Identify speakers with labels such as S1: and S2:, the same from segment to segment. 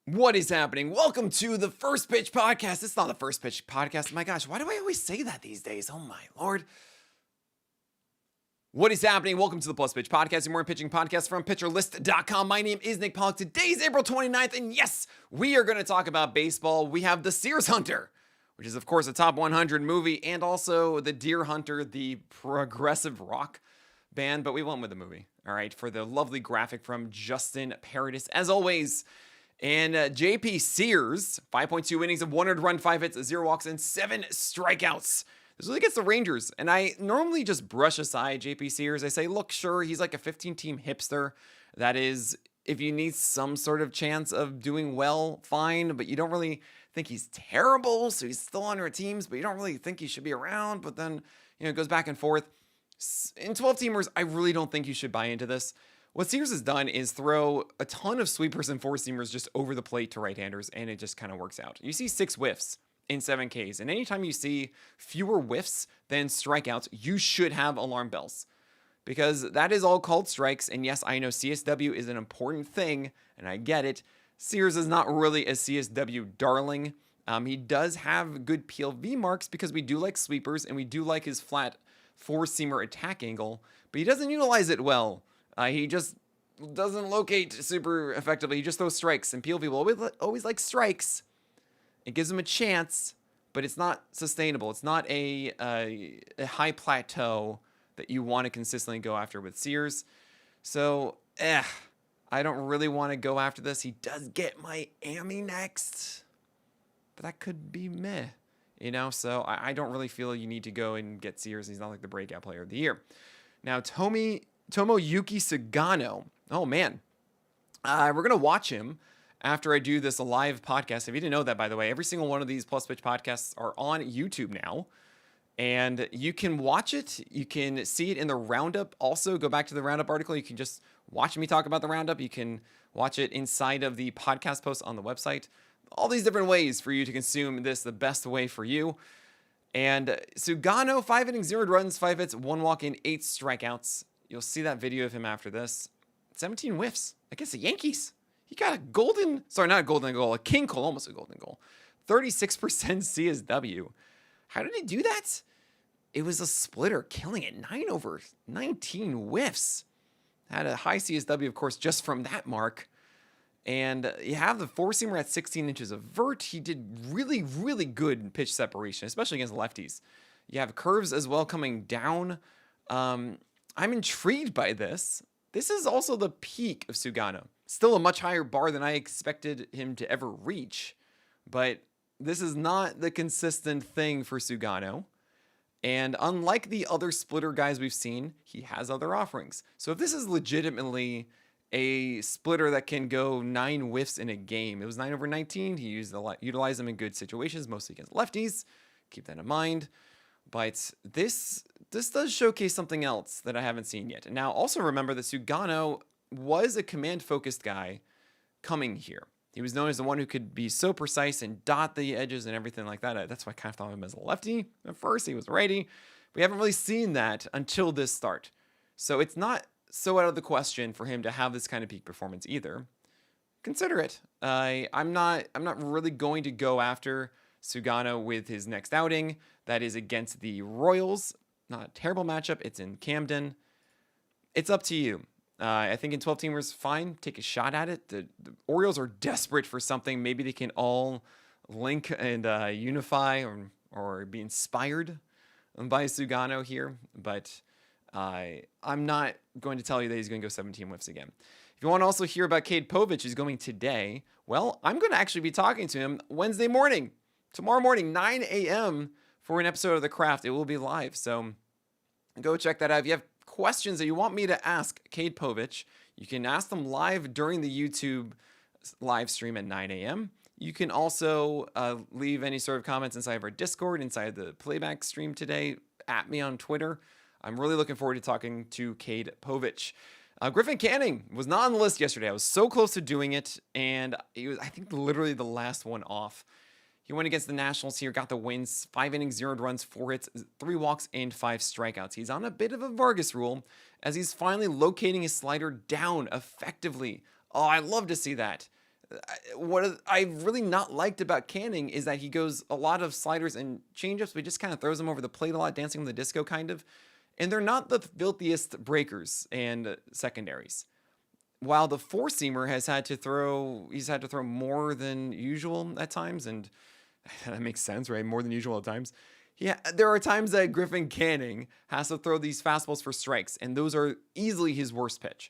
S1: What is happening? Welcome to the First Pitch Podcast. It's not the First Pitch Podcast. My gosh, why do I always say that these days? Oh my lord. What is happening? Welcome to the Plus Pitch Podcast, your morning pitching podcast from pitcherlist.com. My name is Nick Pollack. Today's April 29th, and yes, we are going to talk about baseball. We have the Sears Hunter, which is, of course, a top 100 movie, and also the Deer Hunter, the progressive rock band, but we went with the movie, all right, for the lovely graphic from Justin Paradis, as always. And JP Sears, 5.2 innings of 100 run, 5 hits, 0 walks, and 7 strikeouts. This really gets the Rangers. And I normally just brush aside JP Sears. I say, look, sure, he's like a 15-team hipster. That is, if you need some sort of chance of doing well, fine. But you don't really think he's terrible. So he's still on your teams, but you don't really think he should be around. But then, it goes back and forth. In 12-teamers, I really don't think you should buy into this. What Sears has done is throw a ton of sweepers and four-seamers just over the plate to right-handers, and it just kind of works out. You see 6 whiffs in 7 Ks, and anytime you see fewer whiffs than strikeouts, you should have alarm bells, because that is all called strikes, and yes, I know CSW is an important thing, and I get it. Sears is not really a CSW darling. He does have good PLV marks because we do like sweepers, and we do like his flat four-seamer attack angle, but he doesn't utilize it well. He just doesn't locate super effectively. He just throws strikes, and PLV will always like strikes. It gives him a chance, but it's not sustainable. It's not a high plateau that you want to consistently go after with Sears. So, I don't really want to go after this. He does get Miami next, but that could be meh, So I don't really feel you need to go and get Sears. He's not like the breakout player of the year. Now, Tomo Yuki Sugano. Oh, man. We're going to watch him after I do this live podcast. If you didn't know that, by the way, every single one of these Plus Pitch podcasts are on YouTube now. And you can watch it. You can see it in the Roundup. Also, go back to the Roundup article. You can just watch me talk about the Roundup. You can watch it inside of the podcast post on the website. All these different ways for you to consume this the best way for you. And Sugano, 5 innings, 0 runs, 5 hits, 1 walk, and 8 strikeouts. You'll see that video of him after this. 17 whiffs against the Yankees. He got a king goal, almost a golden goal. 36% CSW. How did he do that? It was a splitter, killing it. 9 over 19 whiffs. Had a high CSW, of course, just from that mark. And you have the four-seamer at 16 inches of vert. He did really, really good in pitch separation, especially against lefties. You have curves as well coming down. I'm intrigued by this. This is also the peak of Sugano. Still a much higher bar than I expected him to ever reach. But this is not the consistent thing for Sugano. And unlike the other splitter guys we've seen, he has other offerings. So if this is legitimately a splitter that can go 9 whiffs in a game, it was 9 over 19. He utilized them in good situations, mostly against lefties. Keep that in mind. But this does showcase something else that I haven't seen yet. And now also remember that Sugano was a command-focused guy coming here. He was known as the one who could be so precise and dot the edges and everything like that. That's why I kind of thought of him as a lefty. At first, he was righty. We haven't really seen that until this start. So it's not so out of the question for him to have this kind of peak performance either. Consider it. I'm not really going to go after Sugano with his next outing. That is against the Royals. Not a terrible matchup. It's in Camden. It's up to you. I think in 12-teamers, fine. Take a shot at it. The Orioles are desperate for something. Maybe they can all link and unify or be inspired by Sugano here. But I'm not going to tell you that he's going to go 17 whiffs again. If you want to also hear about Cade Povich, who's going today, well, I'm going to actually be talking to him Wednesday morning. Tomorrow morning, 9 a.m. for an episode of The Craft. It will be live, so go check that out. If you have questions that you want me to ask Cade Povich, you can ask them live during the YouTube live stream at 9 a.m. You can also leave any sort of comments inside of our Discord, inside the playback stream today, at me on Twitter. I'm really looking forward to talking to Cade Povich. Griffin Canning was not on the list yesterday. I was so close to doing it, and he was, I think, literally the last one off. He went against the Nationals here, got the wins, 5 innings, 0 runs, 4 hits, 3 walks, and 5 strikeouts. He's on a bit of a Vargas rule as he's finally locating his slider down effectively. Oh, I love to see that. What I've really not liked about Canning is that he goes a lot of sliders and changeups, but he just kind of throws them over the plate a lot, dancing on the disco kind of. And they're not the filthiest breakers and secondaries. While the four-seamer he's had to throw more than usual at times, and that makes sense, right? More than usual at times. Yeah, there are times that Griffin Canning has to throw these fastballs for strikes, and those are easily his worst pitch.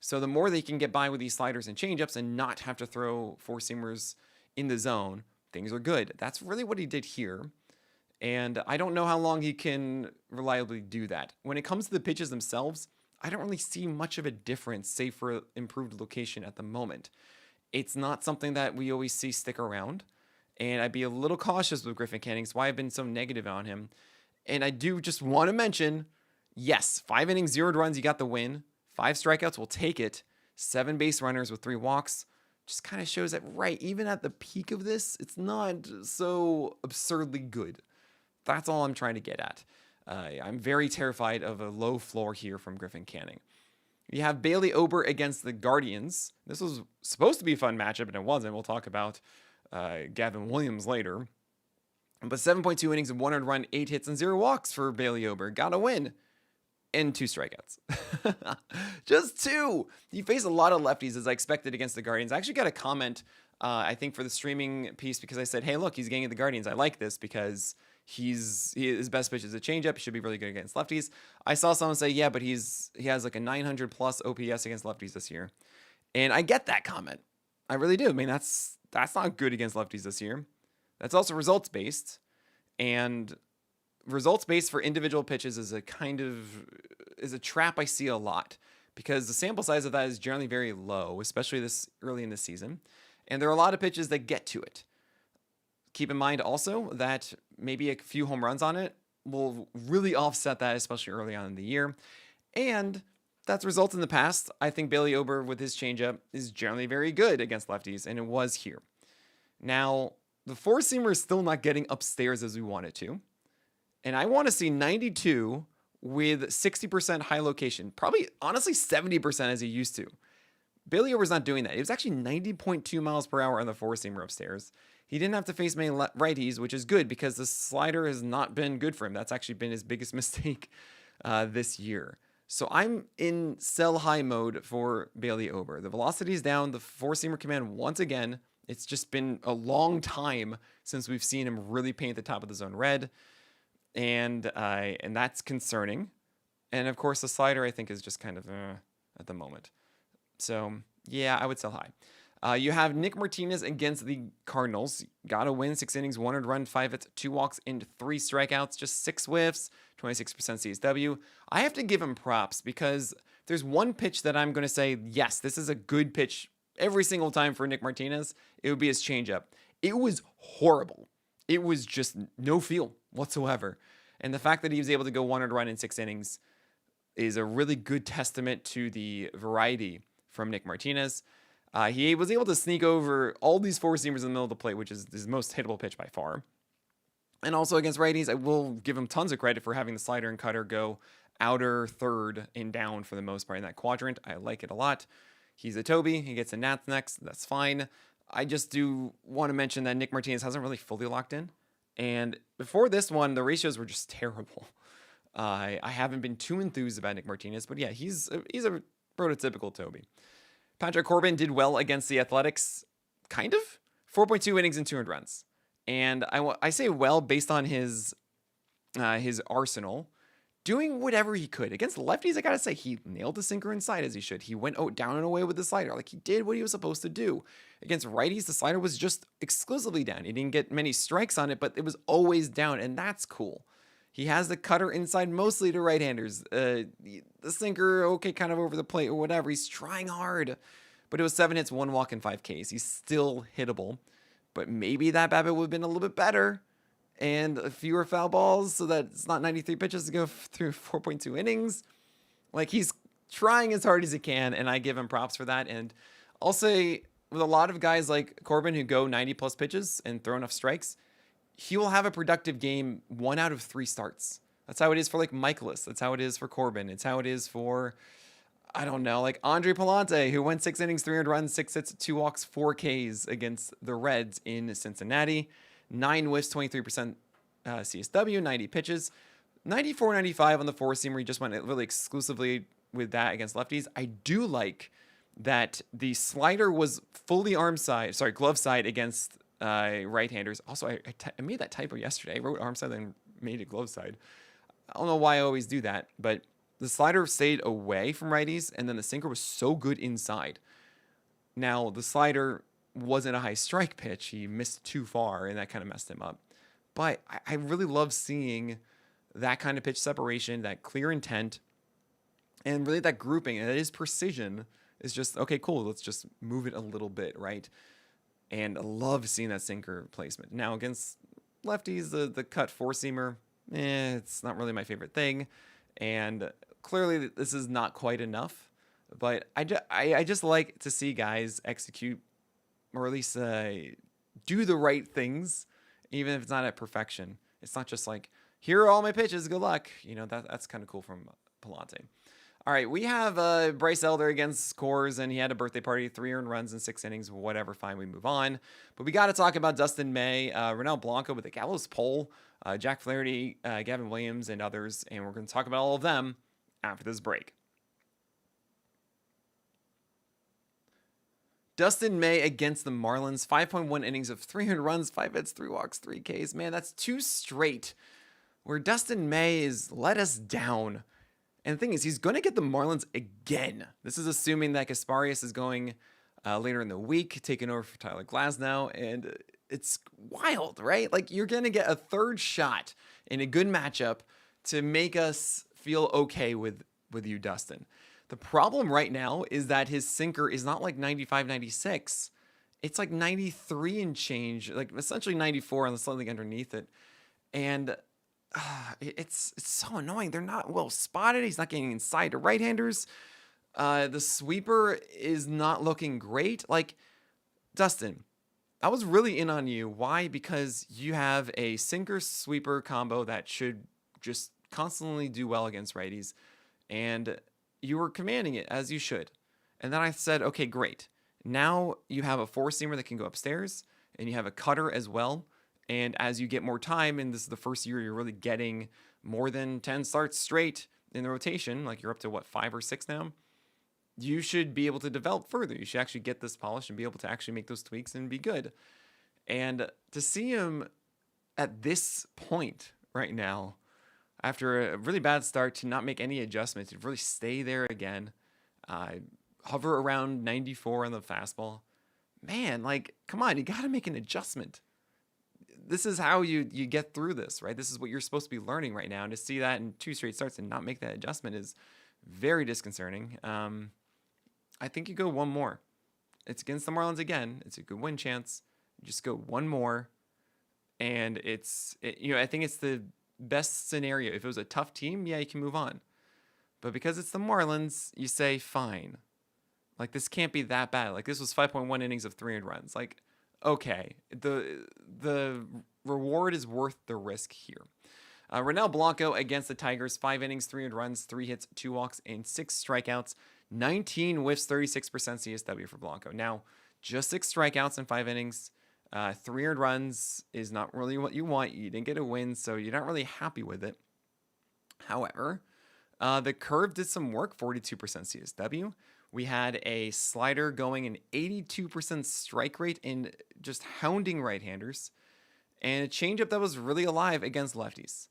S1: So the more they can get by with these sliders and changeups and not have to throw four-seamers in the zone, things are good. That's really what he did here. And I don't know how long he can reliably do that. When it comes to the pitches themselves, I don't really see much of a difference, save for improved location at the moment. It's not something that we always see stick around. And I'd be a little cautious with Griffin Canning. That's why I've been so negative on him. And I do just want to mention, yes, 5 innings, 0 runs, you got the win. 5 strikeouts, we'll take it. 7 base runners with 3 walks. Just kind of shows that, right, even at the peak of this, it's not so absurdly good. That's all I'm trying to get at. I'm very terrified of a low floor here from Griffin Canning. You have Bailey Oberg against the Guardians. This was supposed to be a fun matchup, and it wasn't. We'll talk about Gavin Williams later. But 7.2 innings and 1 earned run, 8 hits and 0 walks for Bailey Oberg. Got a win. And 2 strikeouts. Just 2. He faced a lot of lefties as I expected against the Guardians. I actually got a comment, I think, for the streaming piece because I said, hey, look, he's getting at the Guardians. I like this because his best pitch is a changeup. He should be really good against lefties. I saw someone say, yeah, but he has like a 900 plus OPS against lefties this year. And I get that comment. I really do. I mean, that's not good against lefties this year. That's also results based. And results based for individual pitches is a trap I see a lot because the sample size of that is generally very low, especially this early in the season. And there are a lot of pitches that get to it. Keep in mind also that maybe a few home runs on it will really offset that, especially early on in the year. And that's results in the past. I think Bailey Oberg with his changeup is generally very good against lefties, and it was here. Now, the four-seamer is still not getting upstairs as we want it to. And I want to see 92 with 60% high location. Probably, honestly, 70% as he used to. Bailey Oberg's not doing that. It was actually 90.2 miles per hour on the four-seamer upstairs. He didn't have to face many righties, which is good because the slider has not been good for him. That's actually been his biggest mistake this year. So I'm in sell high mode for Bailey Oberg. The velocity is down. The four-seamer command, once again, it's just been a long time since we've seen him really paint the top of the zone red. And that's concerning. And of course, the slider I think is just kind of at the moment. So yeah, I would sell high. You have Nick Martinez against the Cardinals. Got a win, 6 innings, 1 earned run, 5 hits, 2 walks, and 3 strikeouts. Just 6 whiffs, 26% CSW. I have to give him props because there's one pitch that I'm going to say, yes, this is a good pitch every single time for Nick Martinez. It would be his changeup. It was horrible. It was just no feel whatsoever. And the fact that he was able to go 1 earned run in 6 innings is a really good testament to the variety from Nick Martinez. He was able to sneak over all these four-seamers in the middle of the plate, which is his most hittable pitch by far. And also against righties, I will give him tons of credit for having the slider and cutter go outer third and down for the most part in that quadrant. I like it a lot. He's a Toby. He gets a Nats next. That's fine. I just do want to mention that Nick Martinez hasn't really fully locked in. And before this one, the ratios were just terrible. I haven't been too enthused about Nick Martinez, but yeah, he's a prototypical Toby. Patrick Corbin did well against the Athletics, kind of. 4.2 innings and 200 runs. And I say well based on his arsenal. Doing whatever he could. Against lefties, I gotta say, he nailed the sinker inside as he should. He went down and away with the slider. Like, he did what he was supposed to do. Against righties, the slider was just exclusively down. He didn't get many strikes on it, but it was always down, and that's cool. He has the cutter inside mostly to right-handers. The sinker, okay, kind of over the plate or whatever. He's trying hard. But it was 7 hits, 1 walk, and 5 Ks. He's still hittable. But maybe that BABIP would have been a little bit better. And fewer foul balls so that it's not 93 pitches to go through 4.2 innings. Like, he's trying as hard as he can, and I give him props for that. And I'll say, with a lot of guys like Corbin who go 90-plus pitches and throw enough strikes, he will have a productive game 1 out of 3 starts. That's how it is for, like, Michaelis. That's how it is for Corbin. It's how it is for I don't know, like Andre Palante, who went 6 innings, 3 runs, 6 hits, 2 walks, 4 Ks against the Reds in Cincinnati. 9 whiffs, 23% CSW, 90 pitches, 94, 95 on the four seamer. He just went really exclusively with that against lefties. I do like that the slider was fully glove side against right-handers. Also, I made that typo yesterday. I wrote arm side and made it glove side. I don't know why I always do that, but the slider stayed away from righties, and then the sinker was so good inside. Now, the slider wasn't a high strike pitch. He missed too far, and that kind of messed him up. But I really love seeing that kind of pitch separation, that clear intent, and really that grouping. And that is precision. Is just, okay, cool, let's just move it a little bit, right? And I love seeing that sinker placement. Now, against lefties, the cut four-seamer, it's not really my favorite thing. And clearly, this is not quite enough. But I just like to see guys execute, or at least do the right things, even if it's not at perfection. It's not just like, here are all my pitches, good luck. You know, that's kind of cool from Palante. All right, we have Bryce Elder against Coors, and he had a birthday party, 3 earned runs in 6 innings, whatever, fine, we move on. But we got to talk about Dustin May, Ronel Blanco with the gallows pole, Jack Flaherty, Gavin Williams, and others, and we're going to talk about all of them after this break. Dustin May against the Marlins, 5.1 innings of 300 runs, 5 hits, 3 walks, 3 Ks. Man, that's 2 straight where Dustin May has let us down. And the thing is, he's going to get the Marlins again. This is assuming that Kasparias is going later in the week, taking over for Tyler Glasnow. And it's wild, right? Like, you're going to get a third shot in a good matchup to make us feel okay with you, Dustin. The problem right now is that his sinker is not like 95, 96. It's like 93 and change, like essentially 94 on the slightly underneath it. And it's so annoying. They're not well spotted. He's not getting inside to right-handers. The sweeper is not looking great. Like, Dustin, I was really in on you. Why? Because you have a sinker-sweeper combo that should just constantly do well against righties. And you were commanding it, as you should. And then I said, okay, great. Now you have a four-seamer that can go upstairs, and you have a cutter as well. And as you get more time, and this is the first year you're really getting more than 10 starts straight in the rotation, like you're up to, 5 or 6 now, you should be able to develop further. You should actually get this polished and be able to actually make those tweaks and be good. And to see him at this point right now, after a really bad start, to not make any adjustments, to really stay there again, hover around 94 on the fastball, man, like, come on, you got to make an adjustment. This is how you get through this, right? This is what you're supposed to be learning right now. And to see that in 2 straight starts and not make that adjustment is very disconcerting. I think you go one more. It's against the Marlins again. It's a good win chance. You just go one more. And I think it's the best scenario. If it was a tough team, yeah, you can move on. But because it's the Marlins, you say, fine. Like, this can't be that bad. Like, this was 5.1 innings of 300 runs. Like, okay, the reward is worth the risk here. Ronel Blanco against the Tigers, 5 innings, 300 runs, 3 hits, 2 walks, and 6 strikeouts. 19 whiffs, 36% CSW for Blanco. Now, just 6 strikeouts in 5 innings. 300 runs is not really what you want. You didn't get a win, so you're not really happy with it. However, the curve did some work, 42% CSW. We had a slider going an 82% strike rate and just hounding right-handers, and a changeup that was really alive against lefties.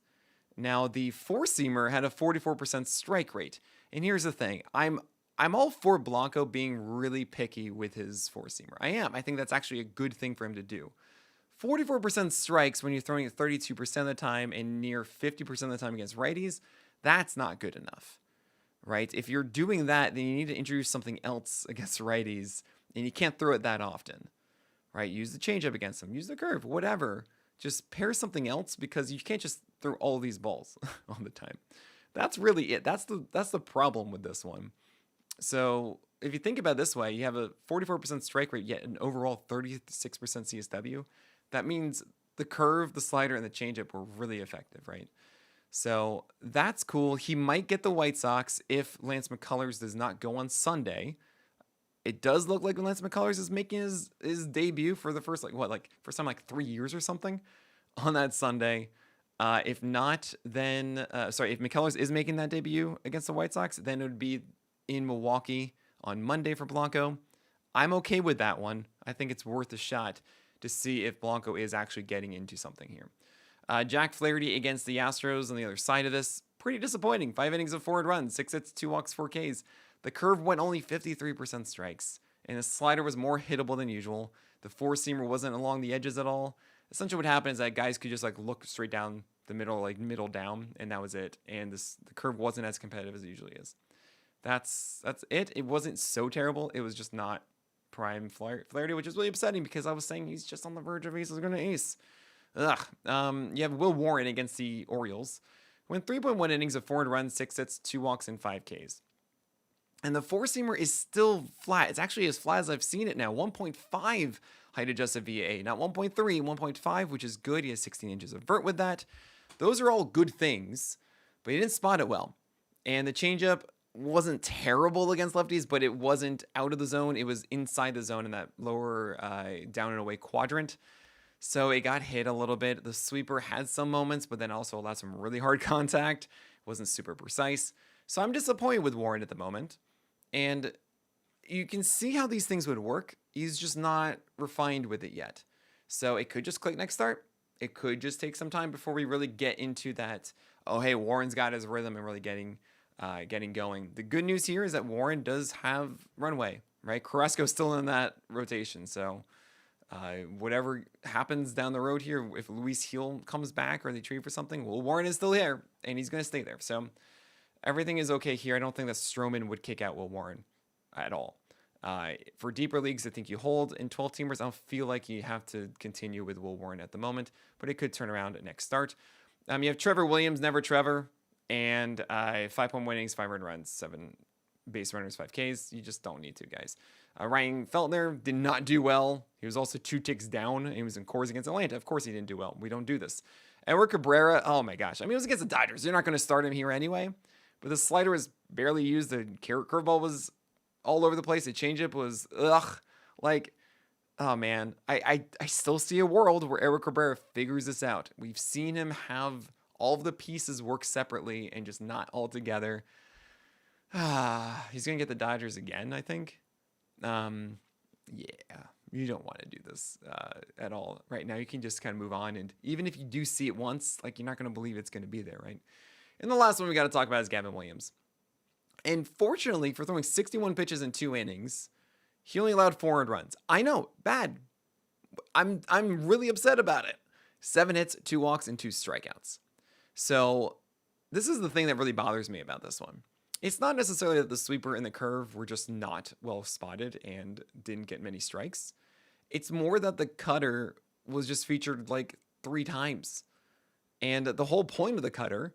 S1: Now, the four-seamer had a 44% strike rate. And here's the thing. I'm all for Blanco being really picky with his four-seamer. I am. I think that's actually a good thing for him to do. 44% strikes when you're throwing it 32% of the time and near 50% of the time against righties, that's not good enough, right? If you're doing that, then you need to introduce something else against righties, and you can't throw it that often, right? Use the changeup against them. Use the curve, whatever. Just pair something else, because you can't just throw all these balls all the time. That's really it. That's the problem with this one. So if you think about it this way, you have a 44% strike rate, yet an overall 36% CSW. That means the curve, the slider, and the changeup were really effective, right? So that's cool. He might get the White Sox if Lance McCullers does not go on Sunday. It does look like Lance McCullers is making his debut for the first time like 3 years or something on that Sunday. If not, then if McCullers is making that debut against the White Sox, then it would be in Milwaukee on Monday for Blanco. I'm okay with that one. I think it's worth a shot to see if Blanco is actually getting into something here. Jack Flaherty against the Astros on the other side of this. Pretty disappointing. 5 innings of 4 runs, 6 hits, 2 walks, 4 Ks. The curve went only 53% strikes, and the slider was more hittable than usual. The four-seamer wasn't along the edges at all. Essentially what happened is that guys could just look straight down the middle, middle down, and that was it. And the curve wasn't as competitive as it usually is. That's it. It wasn't so terrible. It was just not prime Flaherty, which is really upsetting because I was saying he's just on the verge of ace is going to ace. Ugh. You have Will Warren against the Orioles. Went 3.1 innings of 4 runs, 6 hits, 2 walks, and 5 Ks. And the four-seamer is still flat. It's actually as flat as I've seen it now. 1.5 height-adjusted VAA. Not 1.3, 1.5, which is good. He has 16 inches of vert with that. Those are all good things, but he didn't spot it well. And the changeup wasn't terrible against lefties, but it wasn't out of the zone. It was inside the zone in that lower down and away quadrant. So it got hit a little bit. The sweeper had some moments, but then also allowed some really hard contact. It wasn't super precise. So I'm disappointed with Warren at the moment. And you can see how these things would work. He's just not refined with it yet. So it could just click next start. It could just take some time before we really get into that, oh, hey, Warren's got his rhythm and really getting going. The good news here is that Warren does have runway, right? Carrasco's still in that rotation. So whatever happens down the road here, if Luis Gil comes back or they trade for something, well, Warren is still here and he's going to stay there. So everything is okay here. I don't think that Stroman would kick out Will Warren at all. For deeper leagues, I think you hold. In 12-teamers, I don't feel like you have to continue with Will Warren at the moment, but it could turn around at next start. You have Trevor Williams, never Trevor, and 5.1 innings, 5 earned runs, 7 base runners, 5 Ks. You just don't need to, guys. Ryan Feltner did not do well. He was also 2 ticks down. He was in Coors against Atlanta. Of course he didn't do well. We don't do this. Edward Cabrera, oh my gosh. I mean, it was against the Dodgers. You're not going to start him here anyway. But the slider was barely used. The curveball was all over the place. The changeup was, oh man. I still see a world where Edward Cabrera figures this out. We've seen him have all of the pieces work separately and just not all together. He's going to get the Dodgers again, I think. Yeah, you don't want to do this at all right now. You can just kind of move on. And even if you do see it once, you're not going to believe it's going to be there, right? And the last one we got to talk about is Gavin Williams. And fortunately, for throwing 61 pitches in 2 innings, he only allowed 4 earned runs. I know, bad. I'm really upset about it. 7 hits, 2 walks, and 2 strikeouts. So this is the thing that really bothers me about this one. It's not necessarily that the sweeper and the curve were just not well spotted and didn't get many strikes. It's more that the cutter was just featured 3 times. And the whole point of the cutter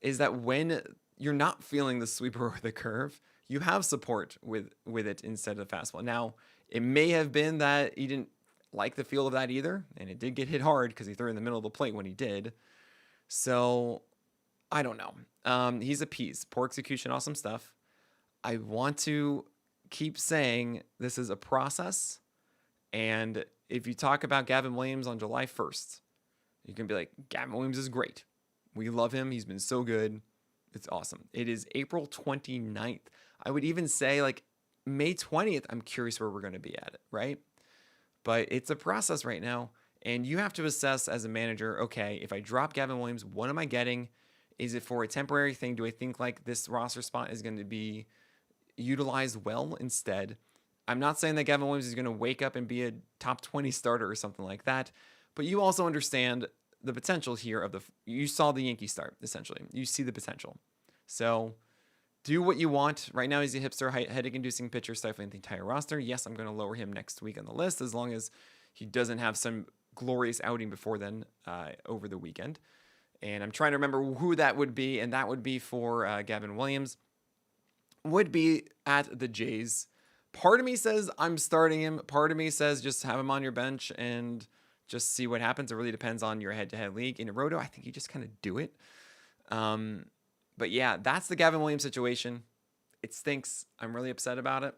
S1: is that when you're not feeling the sweeper or the curve, you have support with it instead of fastball. Now, it may have been that he didn't like the feel of that either, and it did get hit hard because he threw it in the middle of the plate when he did. So, I don't know. He's a piece. Poor execution, awesome stuff. I want to keep saying this is a process, and if you talk about Gavin Williams on July 1st, you can be like, Gavin Williams is great. We love him. He's been so good. It's awesome. It is April 29th. I would even say May 20th. I'm curious where we're going to be at it, right? But it's a process right now. And you have to assess as a manager, okay, if I drop Gavin Williams, what am I getting? Is it for a temporary thing? Do I think this roster spot is going to be utilized well instead? I'm not saying that Gavin Williams is going to wake up and be a top 20 starter or something like that. But you also understand the potential here you saw the Yankee start, essentially. You see the potential. So do what you want. Right now, he's a hipster, headache-inducing pitcher, stifling the entire roster. Yes, I'm going to lower him next week on the list as long as he doesn't have some glorious outing before then over the weekend. And I'm trying to remember who that would be, and that would be for Gavin Williams. Would be at the Jays. Part of me says I'm starting him. Part of me says just have him on your bench and just see what happens. It really depends on your head-to-head league. In a roto, I think you just kind of do it. But yeah, that's the Gavin Williams situation. It stinks. I'm really upset about it.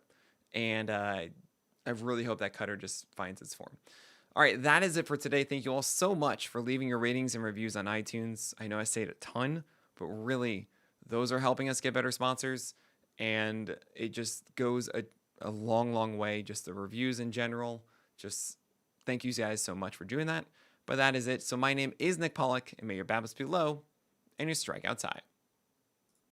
S1: And I really hope that cutter just finds its form. All right, that is it for today. Thank you all so much for leaving your ratings and reviews on iTunes. I know I say it a ton, but really, those are helping us get better sponsors. And it just goes a long, long way. Just the reviews in general. Just thank you guys so much for doing that. But that is it. So my name is Nick Pollack, and may your BABIPs be low and your strikeouts high.